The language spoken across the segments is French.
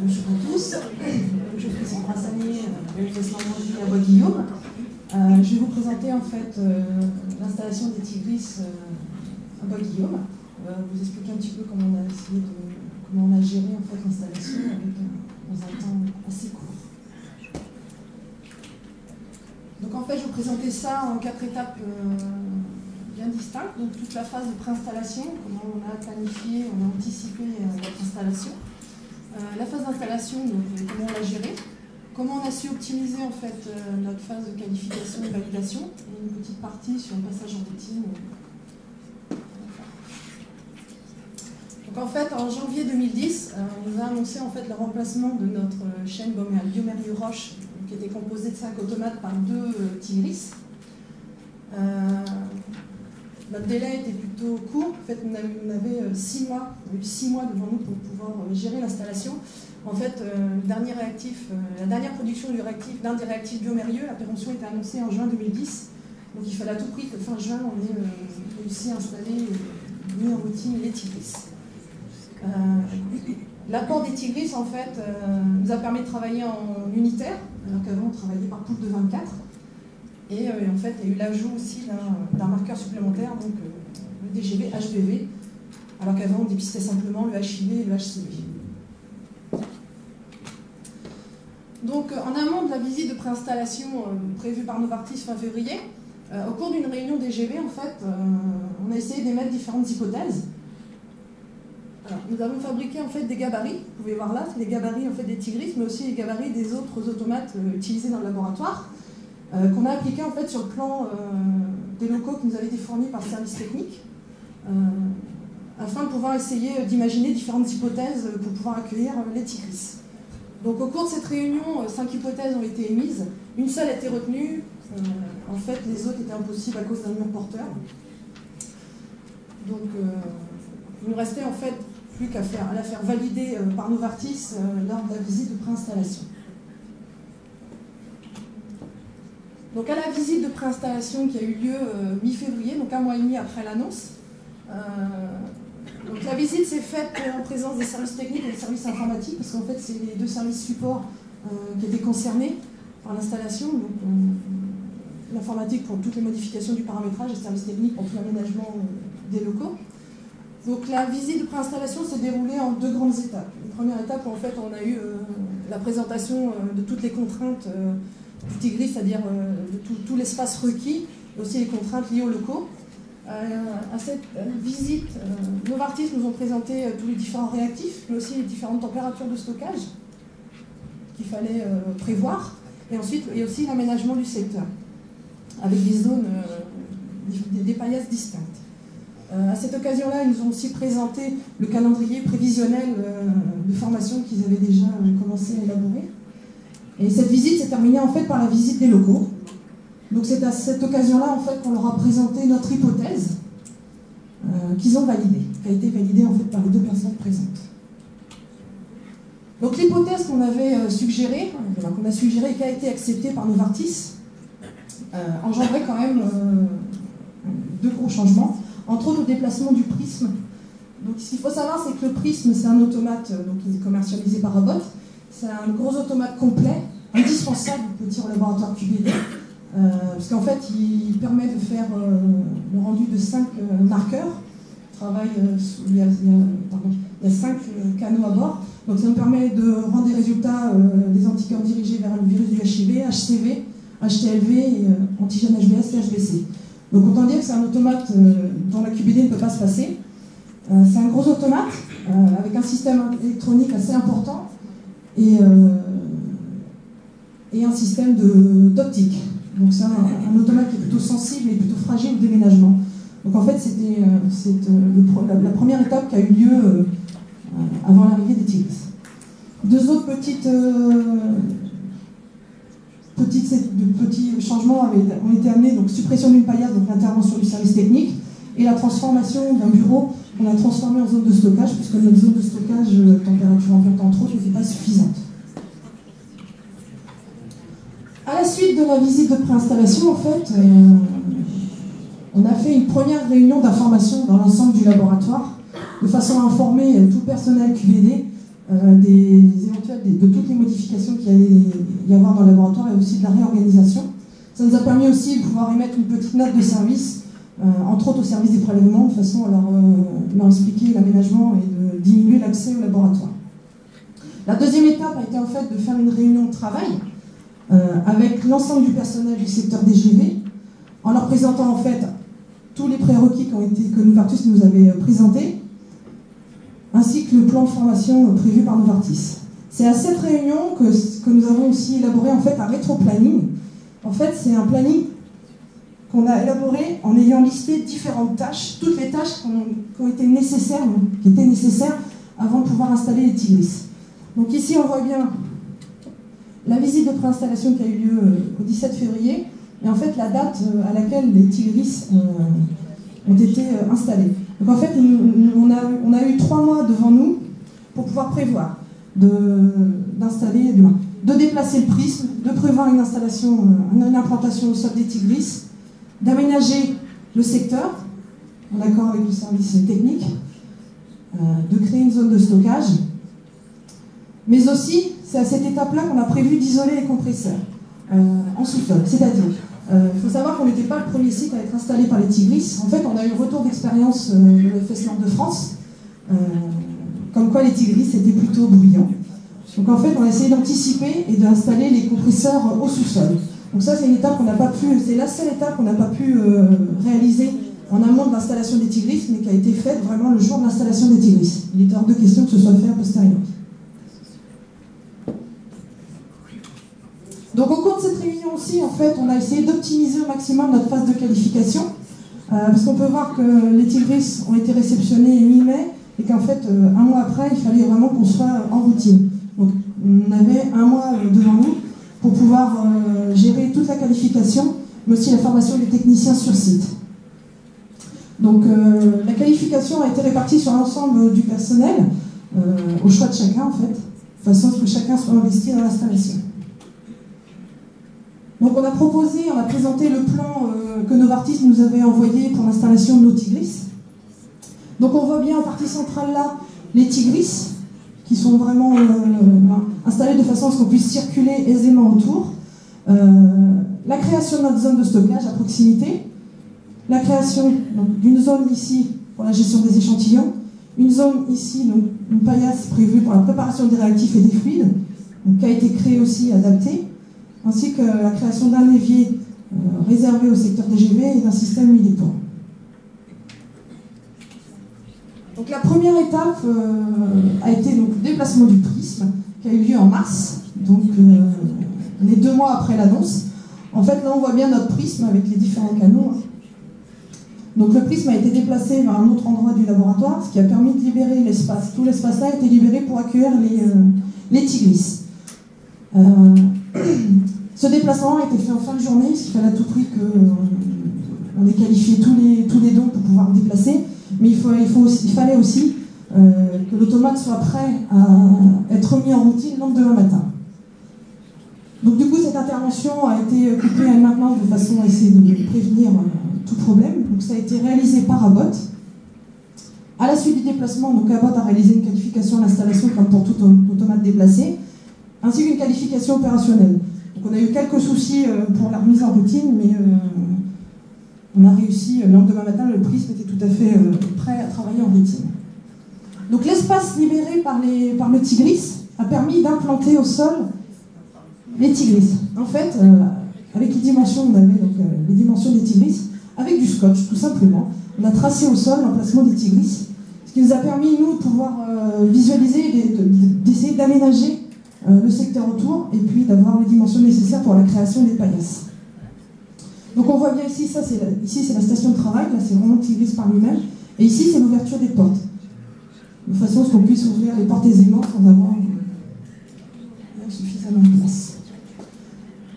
Bonjour à tous, je suis Sandra Sanier, hôtesse Normandie à Bois-Guillaume. Je vais vous présenter en fait l'installation des Tigris à Bois-Guillaume. Vous expliquer un petit peu comment on a essayé comment on a géré en fait l'installation dans un temps assez court. Donc en fait, je vais vous présenter ça en 4 étapes bien distinctes. Donc toute la phase de préinstallation, comment on a planifié, on a anticipé votre installation. La phase d'installation, donc comment on l'a gérée, comment on a su optimiser en fait notre phase de qualification et validation, et une petite partie sur le passage en routine. Donc en fait, en janvier 2010, on nous a annoncé en fait le remplacement de notre chaîne Biomérieux Roche, qui était composée de 5 automates par 2 Tigris. Notre délai était plutôt court. En fait, on avait 6 mois. On a eu 6 mois devant nous pour pouvoir gérer l'installation. En fait, la dernière production d'un des réactifs Biomérieux, la péremption était annoncée en juin 2010. Donc il fallait à tout prix que fin juin, on ait réussi à installer et mis en routine les Tigris. L'apport des Tigris, en fait, nous a permis de travailler en unitaire, alors qu'avant, on travaillait par poule de 24. Et en fait, il y a eu l'ajout aussi d'un marqueur supplémentaire, donc le DGB HBV, alors qu'avant, on dépistait simplement le HIV et le HCV. Donc, en amont de la visite de préinstallation prévue par Novartis fin février, au cours d'une réunion DGB, en fait, on a essayé d'émettre différentes hypothèses. Alors, nous avons fabriqué en fait des gabarits, vous pouvez voir là, c'est les gabarits en fait, des Tigris, mais aussi les gabarits des autres automates utilisés dans le laboratoire, qu'on a appliqué en fait sur le plan des locaux qui nous avaient été fournis par le service technique, afin de pouvoir essayer d'imaginer différentes hypothèses pour pouvoir accueillir les Tigris. Donc au cours de cette réunion, 5 hypothèses ont été émises, une seule a été retenue, en fait les autres étaient impossibles à cause d'un mur porteur. Donc il nous restait en fait plus qu'à la faire valider par Novartis lors de la visite de préinstallation. Donc à la visite de préinstallation qui a eu lieu mi-février, donc 1 mois et demi après l'annonce, donc la visite s'est faite en présence des services techniques et des services informatiques, parce qu'en fait c'est les 2 services support qui étaient concernés par l'installation, donc l'informatique pour toutes les modifications du paramétrage et le service technique pour tout l'aménagement des locaux. Donc la visite de préinstallation s'est déroulée en 2 grandes étapes. Une première étape où en fait on a eu la présentation de toutes les contraintes du Tigris, c'est-à-dire de tout l'espace requis, et aussi les contraintes liées aux locaux. À cette visite, Novartis nous ont présenté tous les différents réactifs, mais aussi les différentes températures de stockage qu'il fallait prévoir, et ensuite il y a aussi l'aménagement du secteur, avec des zones, des paillasses distinctes. À cette occasion-là, ils nous ont aussi présenté le calendrier prévisionnel de formation qu'ils avaient déjà commencé à élaborer. Et cette visite s'est terminée en fait par la visite des locaux. Donc c'est à cette occasion-là en fait qu'on leur a présenté notre hypothèse qu'ils ont validée, qui a été validée en fait par les 2 personnes présentes. Donc l'hypothèse qu'on avait suggérée, et qui a été acceptée par Novartis, engendrait quand même 2 gros changements. Entre autres, le déplacement du prisme. Donc, ce qu'il faut savoir, c'est que le prisme, c'est un automate qui est commercialisé par Robot. C'est un gros automate complet, indispensable petit en laboratoire QBD, parce qu'en fait, il permet de faire le rendu de 5 marqueurs. Il y a 5 canaux à bord. Donc, ça nous permet de rendre des résultats des anticorps dirigés vers le virus du HIV, HCV, HTLV, et antigène HBS et HBC. Donc autant dire que c'est un automate dont la QBD ne peut pas se passer. C'est un gros automate avec un système électronique assez important et un système d'optique. Donc c'est un automate qui est plutôt sensible et plutôt fragile au déménagement. Donc en fait c'est la première étape qui a eu lieu avant l'arrivée des Tigris. 2 autres petits changements ont été amenés, donc suppression d'une paillasse, donc l'intervention du service technique, et la transformation d'un bureau qu'on a transformé en zone de stockage, puisque notre zone de stockage, température ambiante entre autres, n'était pas suffisante. À la suite de la visite de préinstallation, en fait, on a fait une première réunion d'information dans l'ensemble du laboratoire, de façon à informer tout le personnel QBD des éventuelles y avoir dans le laboratoire et aussi de la réorganisation. Ça nous a permis aussi de pouvoir émettre une petite note de service, entre autres au service des prélèvements, de façon à leur expliquer l'aménagement et de diminuer l'accès au laboratoire. La deuxième étape a été en fait de faire une réunion de travail avec l'ensemble du personnel du secteur DGV, en leur présentant en fait tous les prérequis que Novartis nous avait présentés, ainsi que le plan de formation prévu par Novartis. C'est à cette réunion que nous avons aussi élaboré en fait un rétro-planning. En fait, c'est un planning qu'on a élaboré en ayant listé différentes tâches, toutes les tâches qui étaient nécessaires avant de pouvoir installer les Tigris. Donc ici, on voit bien la visite de préinstallation qui a eu lieu au 17 février, et en fait la date à laquelle les Tigris ont été installés. Donc en fait, on a eu 3 mois devant nous pour pouvoir prévoir d'installer, de déplacer le prisme, de prévoir une implantation au sol des Tigris, d'aménager le secteur, en accord avec le service technique, de créer une zone de stockage, mais aussi, c'est à cette étape-là qu'on a prévu d'isoler les compresseurs en sous-sol. C'est-à-dire, il faut savoir qu'on n'était pas le premier site à être installé par les Tigris. En fait, on a eu le retour d'expérience de l'EFS Nord de France, comme quoi les Tigris étaient plutôt bruyants. Donc en fait, on a essayé d'anticiper et d'installer les compresseurs au sous-sol. Donc ça, c'est une étape qu'on n'a pas pu, c'est la seule étape qu'on n'a pas pu réaliser en amont de l'installation des Tigris, mais qui a été faite vraiment le jour de l'installation des Tigris. Il était hors de question que ce soit fait a posteriori. Donc au cours de cette réunion aussi, en fait, on a essayé d'optimiser au maximum notre phase de qualification, parce qu'on peut voir que les Tigris ont été réceptionnés mi-mai, et qu'en fait, un mois après, il fallait vraiment qu'on soit en routine. Donc on avait un mois devant nous pour pouvoir gérer toute la qualification, mais aussi la formation des techniciens sur site. Donc la qualification a été répartie sur l'ensemble du personnel, au choix de chacun en fait, de façon à ce que chacun soit investi dans l'installation. Donc on a présenté le plan que Novartis nous avait envoyé pour l'installation de nos Tigris. Donc on voit bien en partie centrale là les Tigris qui sont vraiment installés de façon à ce qu'on puisse circuler aisément autour. La création de notre zone de stockage à proximité, la création d'une zone ici pour la gestion des échantillons, une zone ici, donc une paillasse prévue pour la préparation des réactifs et des fluides, donc, qui a été créée aussi, adaptée, ainsi que la création d'un évier réservé au secteur DGV et d'un système militaire. Donc la première étape a été donc, le déplacement du prisme, qui a eu lieu en mars, donc on est 2 mois après l'annonce. En fait, là on voit bien notre prisme avec les différents canaux. Donc le prisme a été déplacé vers un autre endroit du laboratoire, ce qui a permis de libérer l'espace. Tout l'espace-là a été libéré pour accueillir les Tigris. Ce déplacement a été fait en fin de journée, parce qu'il fallait à tout prix qu'on ait qualifié tous les dons pour pouvoir déplacer, mais il fallait aussi que l'automate soit prêt à être mis en routine le lendemain matin. Donc du coup, cette intervention a été coupée à une maintenance de façon à essayer de prévenir tout problème. Donc ça a été réalisé par Abbott. À la suite du déplacement, donc Abbott a réalisé une qualification à l'installation comme pour tout automate déplacé, ainsi qu'une qualification opérationnelle. Donc on a eu quelques soucis pour la remise en routine, mais on a réussi, le lendemain matin, le prisme était tout à fait prêt à travailler en routine. Donc l'espace libéré par le Tigris a permis d'implanter au sol les Tigris. En fait, avec les dimensions, on avait donc, les dimensions des Tigris, avec du scotch, tout simplement. On a tracé au sol l'emplacement des Tigris, ce qui nous a permis, nous, de pouvoir visualiser, d'essayer d'aménager le secteur autour, et puis d'avoir les dimensions nécessaires pour la création des paillasses. Donc on voit bien ici, ici c'est la station de travail, là c'est vraiment le Tigris par lui-même, et ici c'est l'ouverture des portes, de façon à ce qu'on puisse ouvrir les portes aisément sans avoir suffisamment de place.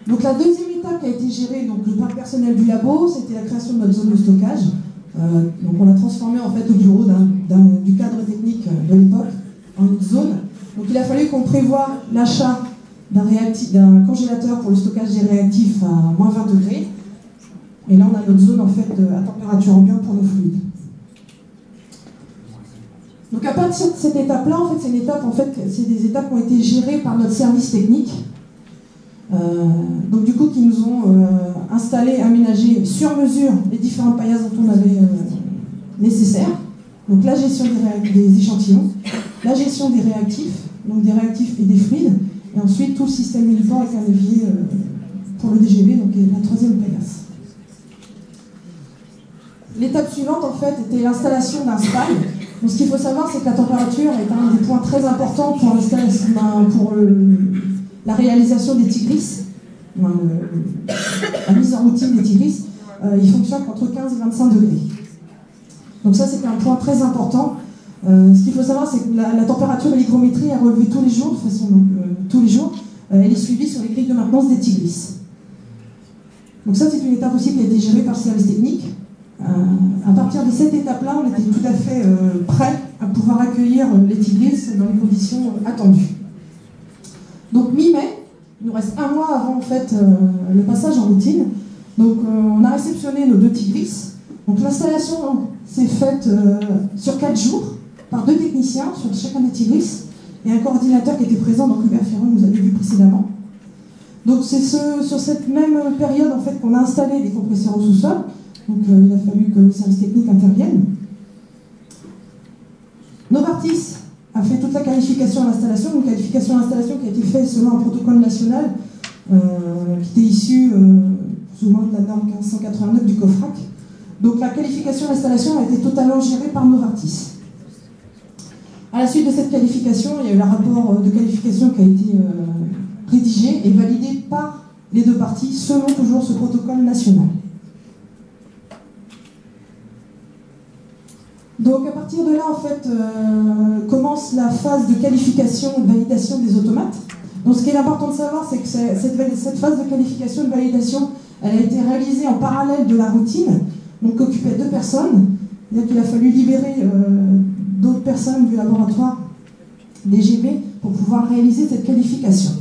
Donc la deuxième étape qui a été gérée donc, par le personnel du labo, c'était la création de notre zone de stockage. Donc on a transformé en fait le bureau du cadre technique de l'époque en une zone. Donc il a fallu qu'on prévoie l'achat d'un congélateur pour le stockage des réactifs à moins 20 degrés. Et là on a notre zone en fait à température ambiante pour nos fluides. Donc à partir de cette étape-là, en fait, c'est des étapes qui ont été gérées par notre service technique. Donc du coup, qui nous ont installé, aménagé sur mesure les différentes paillasses dont on avait nécessaires. Donc la gestion des échantillons, la gestion des réactifs, donc des réactifs et des fluides, et ensuite tout le système uniforme avec un évier pour le DGB, donc la troisième paillasse. L'étape suivante, en fait, était l'installation d'un SPAL. Donc, ce qu'il faut savoir, c'est que la température est un des points très importants pour la réalisation des TIGRIS, la mise en routine des TIGRIS. Il fonctionne entre 15 et 25 degrés. Donc ça, c'était un point très important. Ce qu'il faut savoir, c'est que la température et l'hygrométrie est relevée tous les jours, de façon tous les jours. Elle est suivie sur les grilles de maintenance des TIGRIS. Donc ça, c'est une étape aussi qui a été gérée par le service technique. À partir de cette étape-là, on était tout à fait prêts à pouvoir accueillir les TIGRIS dans les conditions attendues. Donc mi-mai, il nous reste un mois avant en fait, le passage en routine. Donc on a réceptionné nos 2 TIGRIS. Donc l'installation s'est faite sur 4 jours par 2 techniciens sur chacun des TIGRIS et un coordinateur qui était présent, donc Hubert Ferron, vous avez vu précédemment. Donc c'est sur cette même période en fait, qu'on a installé les compresseurs au sous-sol. Donc il a fallu que le service technique intervienne. Novartis a fait toute la qualification à l'installation, une qualification à l'installation qui a été faite selon un protocole national qui était issu plus ou moins de la norme 1589 du COFRAC. Donc la qualification à l'installation a été totalement gérée par Novartis. À la suite de cette qualification, il y a eu un rapport de qualification qui a été rédigé et validé par les 2 parties selon toujours ce protocole national. Donc à partir de là, en fait, commence la phase de qualification et de validation des automates. Donc ce qui est important de savoir, c'est que cette phase de qualification et de validation, elle a été réalisée en parallèle de la routine, donc occupait 2 personnes. C'est-à-dire qu'il a fallu libérer d'autres personnes du laboratoire DGB pour pouvoir réaliser cette qualification.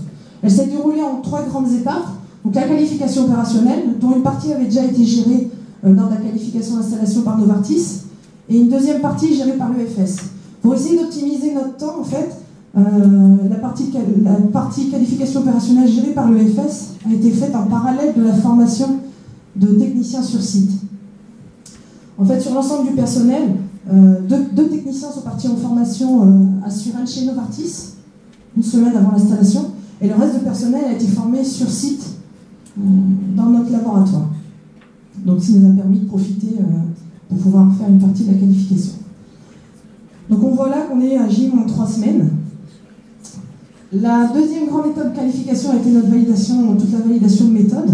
Elle s'est déroulée en 3 grandes étapes. Donc la qualification opérationnelle, dont une partie avait déjà été gérée lors de la qualification d'installation par Novartis, et une deuxième partie gérée par l'EFS. Pour essayer d'optimiser notre temps, en fait, la partie qualification opérationnelle gérée par l'EFS a été faite en parallèle de la formation de techniciens sur site. En fait, sur l'ensemble du personnel, 2 techniciens sont partis en formation à Suresnes chez Novartis, une semaine avant l'installation, et le reste du personnel a été formé sur site dans notre laboratoire. Donc, ça nous a permis de profiter pour pouvoir faire une partie de la qualification. Donc on voit là qu'on est à J en 3 semaines. La deuxième grande étape de qualification a été notre validation, toute la validation de méthode,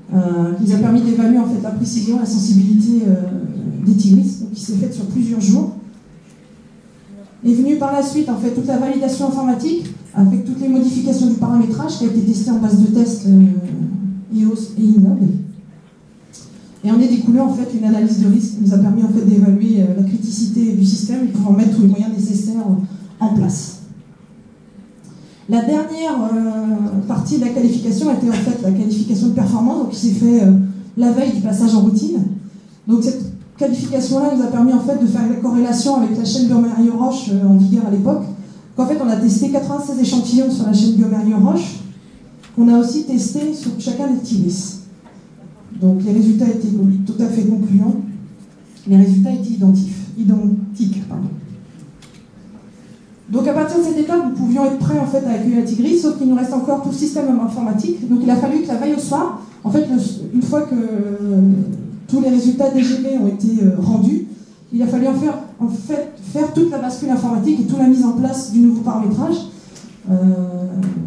qui nous a permis d'évaluer en fait la précision, la sensibilité des TIGRIS, donc qui s'est faite sur plusieurs jours. Est venue par la suite en fait toute la validation informatique, avec toutes les modifications du paramétrage qui a été testé en base de test EOS et INOB. Et on est découlé en fait une analyse de risque qui nous a permis en fait d'évaluer la criticité du système et pouvoir mettre tous les moyens nécessaires en place. La dernière partie de la qualification était en fait la qualification de performance, donc qui s'est fait la veille du passage en routine. Donc cette qualification-là nous a permis en fait de faire la corrélation avec la chaîne Biomario-Roche en vigueur à l'époque. En fait, on a testé 96 échantillons sur la chaîne Biomario-Roche, qu'on a aussi testé sur chacun des TIGRIS. Donc les résultats étaient tout à fait concluants. Les résultats étaient identiques. Donc à partir de cette étape, nous pouvions être prêts en fait à accueillir la TIGRIS, sauf qu'il nous reste encore tout le système informatique. Donc il a fallu que la veille au soir, en fait, une fois que tous les résultats DGB ont été rendus, il a fallu faire toute la bascule informatique et toute la mise en place du nouveau paramétrage.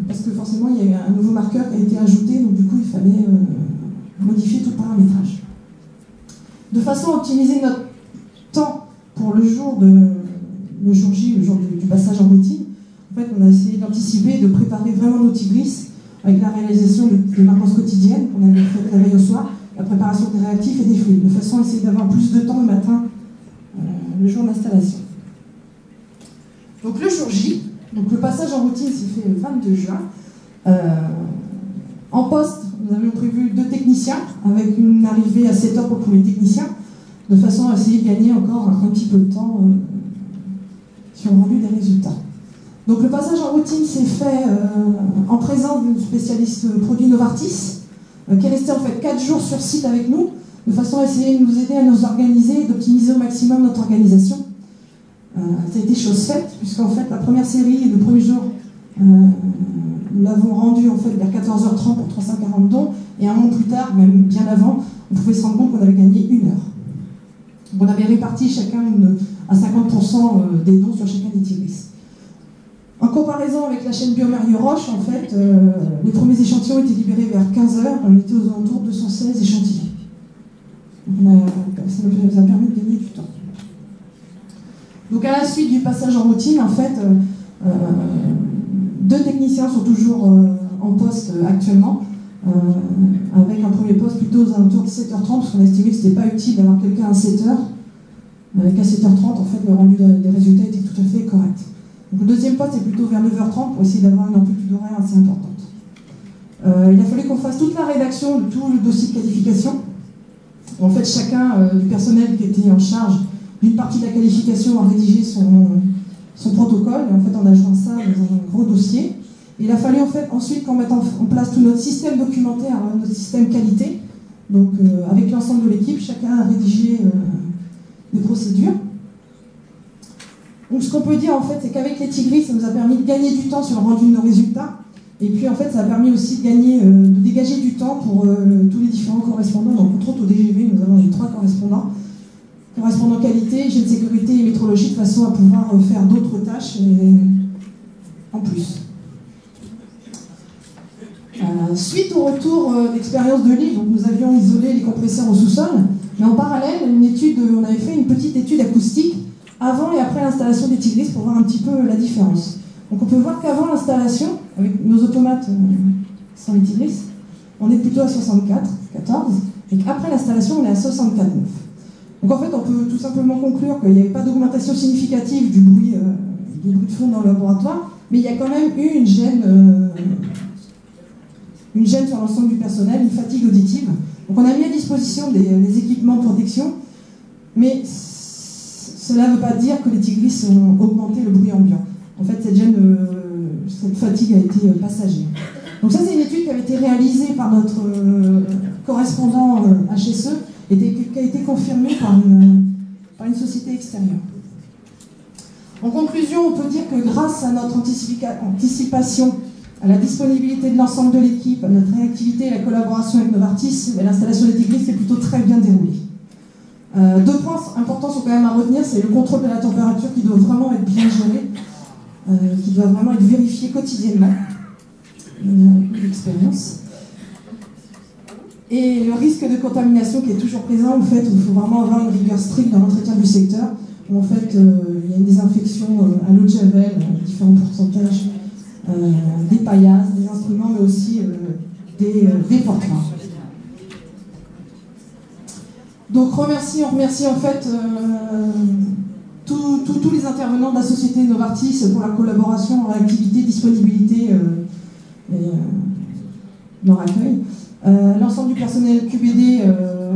Parce que forcément, il y a eu un nouveau marqueur qui a été ajouté, donc du coup, il fallait modifier tout le paramétrage. De façon à optimiser notre temps pour le jour J, le jour du passage en routine, en fait, on a essayé d'anticiper, de préparer vraiment nos TIGRIS avec la réalisation des maintenances quotidiennes qu'on avait fait la veille au soir, la préparation des réactifs et des fluides, de façon à essayer d'avoir plus de temps le matin, le jour d'installation. Donc le jour J, donc le passage en routine s'est fait le 22 juin. En poste, nous avions prévu 2 techniciens, avec une arrivée à 7 heures pour le premier technicien, de façon à essayer de gagner encore un petit peu de temps sur le rendu des résultats. Donc le passage en routine s'est fait en présence d'une spécialiste produit Novartis, qui est resté en fait 4 jours sur site avec nous, de façon à essayer de nous aider à nous organiser, d'optimiser au maximum notre organisation. Ça a été chose faite, puisqu'en fait la première série, le premier jour, nous l'avons rendue en fait vers 14h30 pour 340 dons, et un mois plus tard, même bien avant, on pouvait se rendre compte qu'on avait gagné 1 heure. Donc on avait réparti chacun à 50% des dons sur chacun des Tigris. En comparaison avec la chaîne Biomario Roche, en fait, les premiers échantillons étaient libérés vers 15h, on était aux alentours de 216 échantillons. Ça nous a permis de gagner du temps. Donc à la suite du passage en routine, en fait, 2 techniciens sont toujours en poste actuellement, avec un premier poste plutôt aux alentours de 7h30, parce qu'on a estimé que ce n'était pas utile d'avoir quelqu'un à 7h. Qu'à 7h30, en fait, le rendu des résultats était tout à fait correct. Donc, le deuxième poste est plutôt vers 9h30 pour essayer d'avoir une amplitude horaire assez importante. Il a fallu qu'on fasse toute la rédaction de tout le dossier de qualification. En fait, chacun du personnel qui était en charge d'une partie de la qualification a rédigé son protocole. Et en fait, on a joint ça dans un gros dossier. Et il a fallu en fait ensuite qu'on mette en place tout notre système documentaire, notre système qualité. Donc, avec l'ensemble de l'équipe, chacun a rédigé des procédures. Donc, ce qu'on peut dire en fait, c'est qu'avec les Tigris, ça nous a permis de gagner du temps sur le rendu de nos résultats. Et puis en fait, ça a permis aussi de dégager du temps pour tous les différents correspondants. Donc, entre autres, au DGV, nous avons les 3 correspondants qualité, hygiène, sécurité et métrologie, de façon à pouvoir faire d'autres tâches en plus. Suite au retour d'expérience de l'île, nous avions isolé les compresseurs au sous-sol, mais en parallèle, on avait fait une petite étude acoustique avant et après l'installation des Tigris pour voir un petit peu la différence. Donc on peut voir qu'avant l'installation, avec nos automates sans les Tigris, on est plutôt à 64, 14, et qu'après l'installation, on est à 64,9. Donc en fait, on peut tout simplement conclure qu'il n'y avait pas d'augmentation significative du bruit de fond dans le laboratoire, mais il y a quand même eu une gêne sur l'ensemble du personnel, une fatigue auditive. Donc on a mis à disposition des équipements de protection, mais cela ne veut pas dire que les Tigris ont augmenté le bruit ambiant. En fait, cette fatigue a été passagère. Donc ça, c'est une étude qui avait été réalisée par notre correspondant HSE et qui a été confirmée par une société extérieure. En conclusion, on peut dire que grâce à notre anticipation, à la disponibilité de l'ensemble de l'équipe, à notre réactivité et la collaboration avec Novartis, l'installation des Tigris s'est plutôt très bien déroulée. 2 points importants sont quand même à retenir, c'est le contrôle de la température qui doit vraiment être bien géré, qui doit vraiment être vérifié quotidiennement, l'expérience. Et le risque de contamination qui est toujours présent, en fait, il faut vraiment avoir une rigueur stricte dans l'entretien du secteur, où en fait, il y a une désinfection à l'eau de javel, différents pourcentages, des paillasses, des instruments, mais aussi des portoirs. Donc on remercie en fait tous les intervenants de la société Novartis pour la collaboration, réactivité, disponibilité et leur accueil. L'ensemble du personnel QBD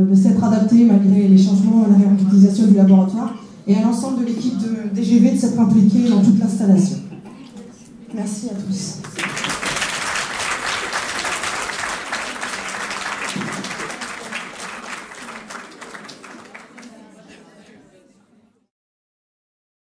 de s'être adapté malgré les changements et la réorganisation du laboratoire, et à l'ensemble de l'équipe de DGV de s'être impliqué dans toute l'installation. Merci à tous.